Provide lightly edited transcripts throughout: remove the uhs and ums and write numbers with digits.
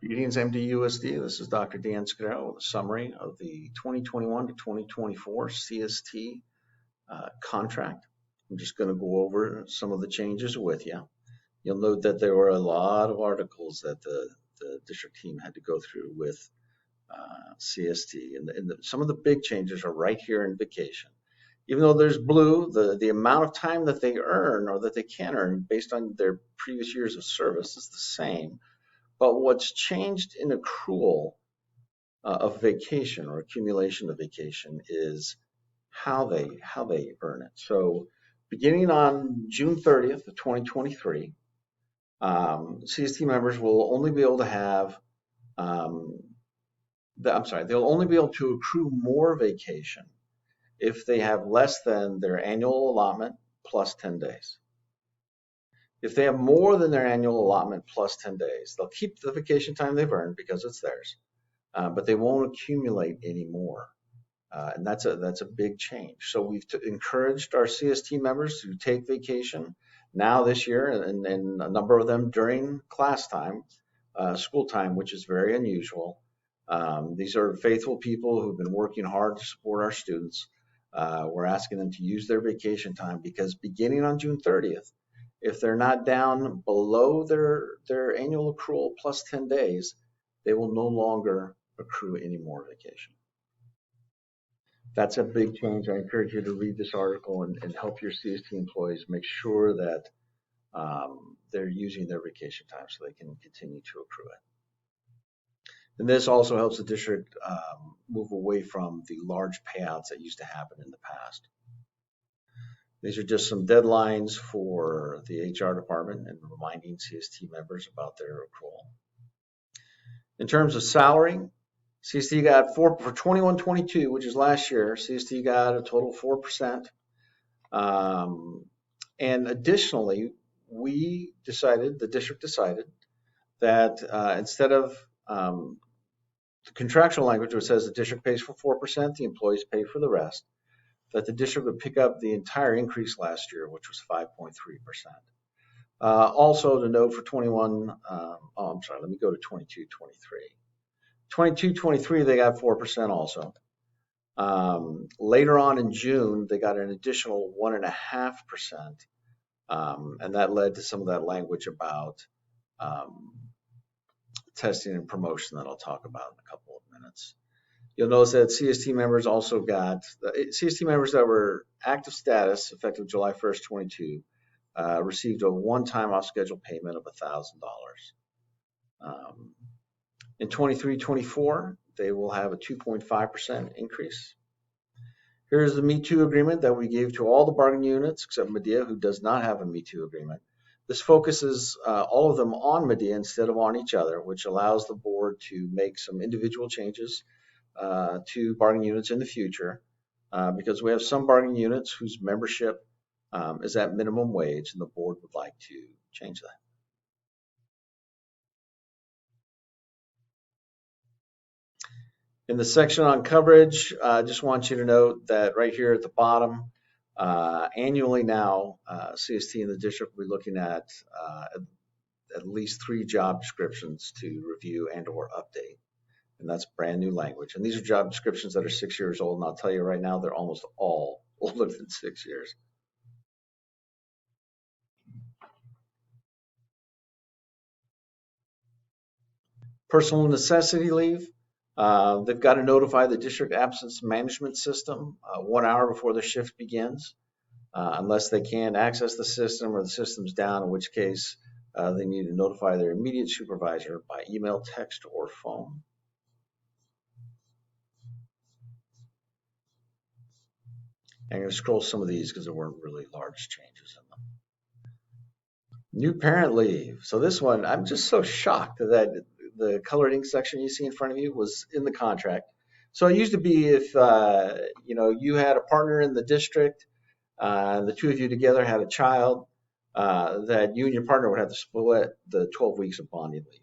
Greetings, MDUSD. This is Dr. Dan Scudero with a summary of the 2021 to 2024 CST contract. I'm just going to go over some of the changes with you. You'll note that there were a lot of articles that the district team had to go through with CST, and some of the big changes are right here in vacation. Even though there's blue, the amount of time that they earn or that they can earn based on their previous years of service is the same. But what's changed in accrual of vacation or accumulation of vacation is how they earn it. So beginning on June 30th of 2023, CST members will only be able to have, they'll only be able to accrue more vacation if they have less than their annual allotment plus 10 days. If they have more than their annual allotment plus 10 days, they'll keep the vacation time they've earned because it's theirs, but they won't accumulate any more. And that's a big change. So we've encouraged our CST members to take vacation now this year, and a number of them during class time, school time, which is very unusual. These are faithful people who've been working hard to support our students. We're asking them to use their vacation time because beginning on June 30th, if they're not down below their annual accrual plus 10 days, they will no longer accrue any more vacation. That's a big change. I encourage you to read this article and help your CST employees make sure that they're using their vacation time so they can continue to accrue it. And this also helps the district move away from the large payouts that used to happen in the past. These are just some deadlines for the HR department and reminding CST members about their accrual. In terms of salary, CST got for 21-22, which is last year, CST got a total of 4%. And additionally, the district decided that instead of the contractual language which says the district pays for 4%, the employees pay for the rest, that the district would pick up the entire increase last year, which was 5.3%. Also to note for 21, let me go to 22-23. 22-23, they got 4% also. Later on in June, they got an additional 1.5%, and that led to some of that language about testing and promotion that I'll talk about in a couple of minutes. You'll notice that CST members also got, CST members that were active status effective July 1st, 22, received a one-time off-schedule payment of $1,000. In 23-24, they will have a 2.5% increase. Here's the Me Too agreement that we gave to all the bargaining units except Medea, who does not have a Me Too agreement. This focuses all of them on Medea instead of on each other, which allows the board to make some individual changes to bargaining units in the future, because we have some bargaining units whose membership is at minimum wage, and the board would like to change that. In the section on coverage, I just want you to note that right here at the bottom, annually now, CST and the district will be looking at least 3 job descriptions to review and or update. And that's brand new language. And these are job descriptions that are 6 years old. And I'll tell you right now, they're almost all older than 6 years. Personal necessity leave. They've got to notify the district absence management system 1 hour before the shift begins, unless they can't access the system or the system's down, in which case they need to notify their immediate supervisor by email, text, or phone. I'm going to scroll some of these because there weren't really large changes in them. New parent leave. So this one, I'm just so shocked that the colored ink section you see in front of you was in the contract. So it used to be if you had a partner in the district, the two of you together had a child, that you and your partner would have to split the 12 weeks of bonding leave.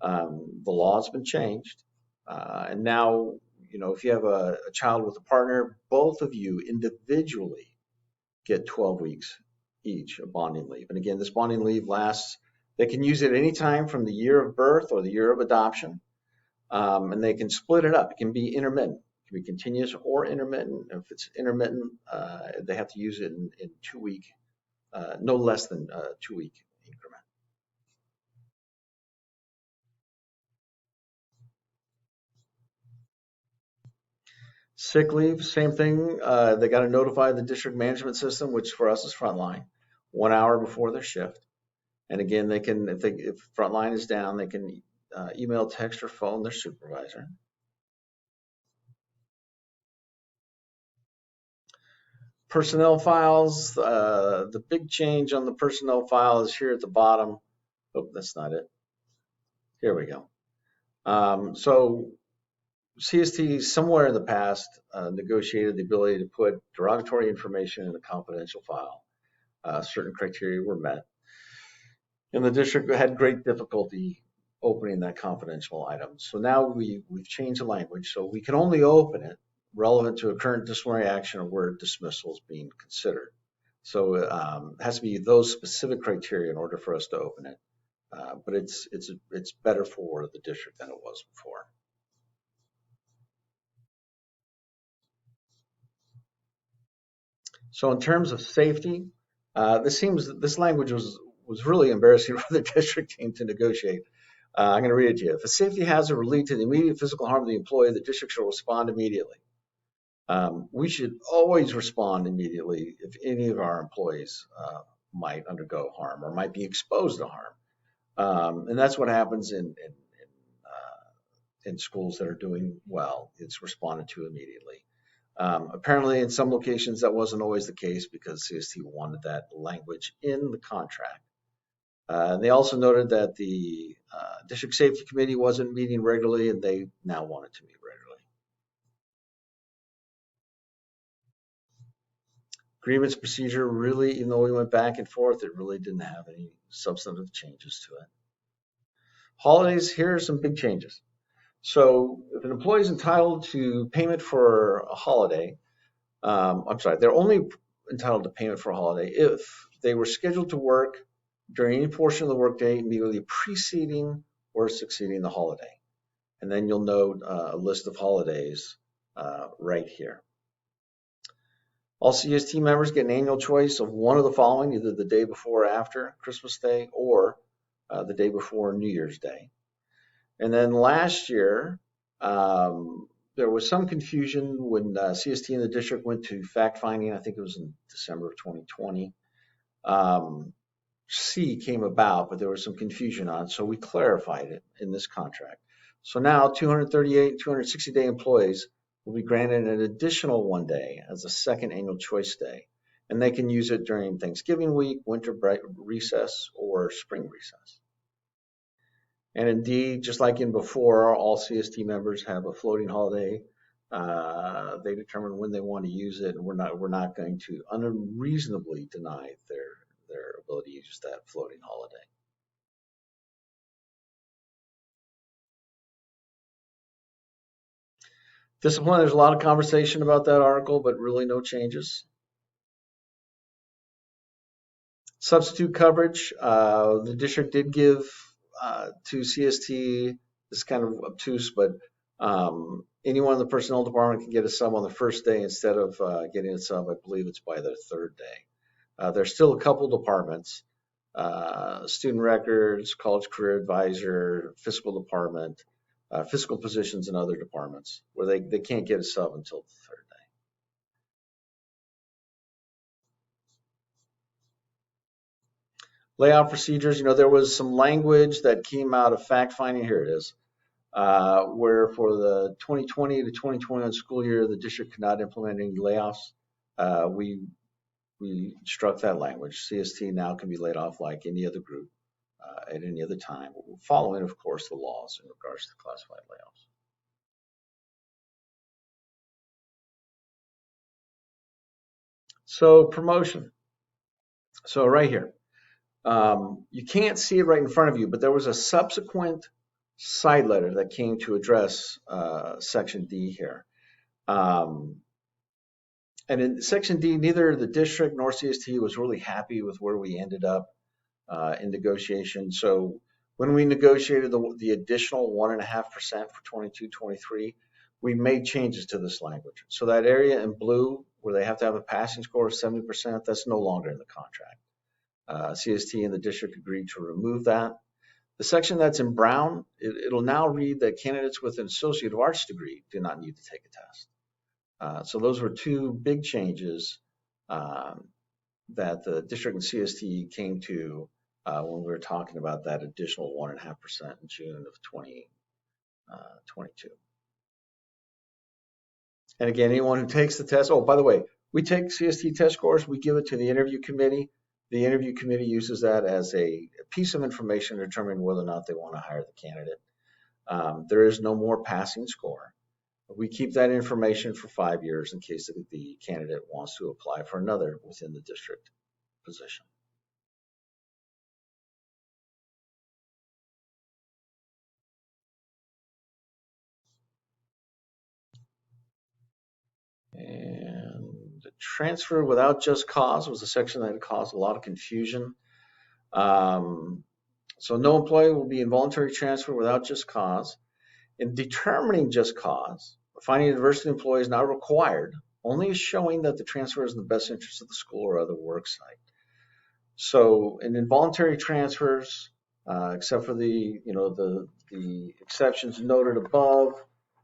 The law's been changed, and now, if you have a child with a partner, both of you individually get 12 weeks each of bonding leave. And again, this bonding leave lasts They can use it anytime from the year of birth or the year of adoption, and they can split it up. It can be intermittent. It can be continuous or intermittent. If it's intermittent, they have to use it in 2 week, no less than 2 week increment. Sick leave, same thing. They got to notify the district management system, which for us is Frontline, 1 hour before their shift. And again, they can, if Frontline is down, they can email, text, or phone their supervisor. Personnel files, the big change on the personnel file is here at the bottom. Oh, that's not it. Here we go. So CST somewhere in the past negotiated the ability to put derogatory information in a confidential file. Certain criteria were met. And the district had great difficulty opening that confidential item. So now we've changed the language, so we can only open it relevant to a current disciplinary action or where dismissal is being considered. So it has to be those specific criteria in order for us to open it. But it's better for the district than it was before. So in terms of safety, this language was really embarrassing for the district team to negotiate. I'm going to read it to you. If a safety hazard will lead to the immediate physical harm of the employee, the district shall respond immediately. We should always respond immediately if any of our employees might undergo harm or might be exposed to harm. And that's what happens in schools that are doing well. It's responded to immediately. Apparently, in some locations, that wasn't always the case because CST wanted that language in the contract. They also noted that the district safety committee wasn't meeting regularly, and they now wanted to meet regularly. Grievance procedure really, even though we went back and forth, it really didn't have any substantive changes to it. Holidays, here are some big changes. So if an employee is entitled to payment for a holiday, I'm sorry, they're only entitled to payment for a holiday if they were scheduled to work during any portion of the workday immediately preceding or succeeding the holiday. And then you'll note a list of holidays right here. All CST members get an annual choice of one of the following, either the day before or after Christmas Day or the day before New Year's Day. And then last year, there was some confusion when CST and the district went to fact finding. I think it was in December of 2020. C came about, but there was some confusion on it, so we clarified it in this contract. So now 238 and 260-day employees will be granted an additional 1 day as a second annual choice day, and they can use it during Thanksgiving week, winter break, recess, or spring recess. And indeed, just like in before, all CST members have a floating holiday. They determine when they want to use it, and we're not going to unreasonably deny their ability to use that floating holiday. Discipline, there's a lot of conversation about that article, but really no changes. Substitute coverage, the district did give to CST, this is kind of obtuse, but anyone in the personnel department can get a sub on the first day instead of getting a sub, I believe it's by the third day. There's still a couple departments, student records, college career advisor, fiscal department, fiscal positions in other departments where they can't get a sub until the third day. Layoff procedures, there was some language that came out of fact finding. Here it is. Where for the 2020 to 2021 school year, the district could not implement any layoffs. We struck that language. CST now can be laid off like any other group at any other time, following, of course, the laws in regards to classified layoffs. So promotion. So right here, you can't see it right in front of you, but there was a subsequent side letter that came to address Section D here. And in Section D, neither the district nor CST was really happy with where we ended up in negotiation. So when we negotiated the additional 1.5% for 22-23, we made changes to this language. So that area in blue where they have to have a passing score of 70%, that's no longer in the contract. CST and the district agreed to remove that. The section that's in brown, it'll now read that candidates with an Associate of Arts degree do not need to take a test. So those were two big changes that the district and CST came to when we were talking about that additional 1.5% in June of 2022. And again, anyone who takes the test, oh, by the way, we take CST test scores, we give it to the interview committee. The interview committee uses that as a piece of information to determine whether or not they want to hire the candidate. There is no more passing score. We keep that information for 5 years in case the candidate wants to apply for another within the district position. And the transfer without just cause was a section that caused a lot of confusion. So no employee will be involuntary transfer without just cause. In determining just cause, finding a diversity employee is not required, only is showing that the transfer is in the best interest of the school or other work site. So in involuntary transfers, except for the exceptions noted above,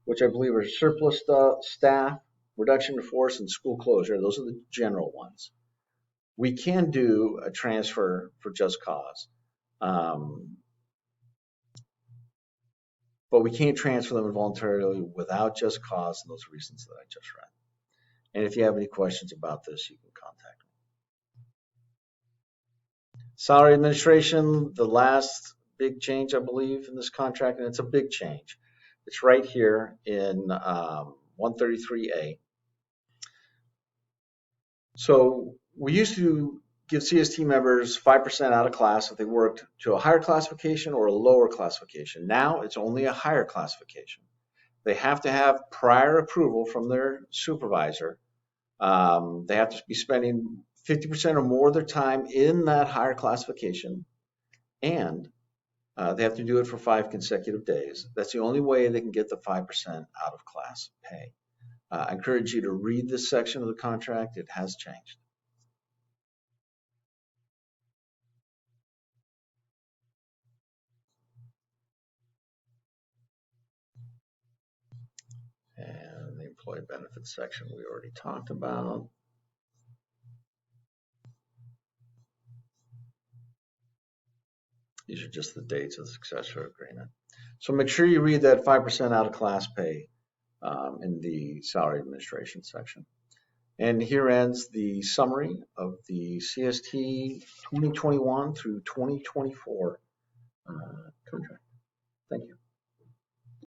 which I believe are surplus staff, reduction in force, and school closure, those are the general ones. We can do a transfer for just cause, but we can't transfer them involuntarily without just cause and those reasons that I just read. And if you have any questions about this, you can contact me. Salary administration, the last big change, I believe, in this contract, and it's a big change. It's right here in 133A. So we used to give CST members 5% out of class if they worked to a higher classification or a lower classification. Now it's only a higher classification. They have to have prior approval from their supervisor. They have to be spending 50% or more of their time in that higher classification, and they have to do it for 5 consecutive days. That's the only way they can get the 5% out of class pay. I encourage you to read this section of the contract. It has changed. And the employee benefits section we already talked about. These are just the dates of the successor agreement. So make sure you read that 5% out of class pay in the salary administration section. And here ends the summary of the CST 2021 through 2024 contract. Thank you.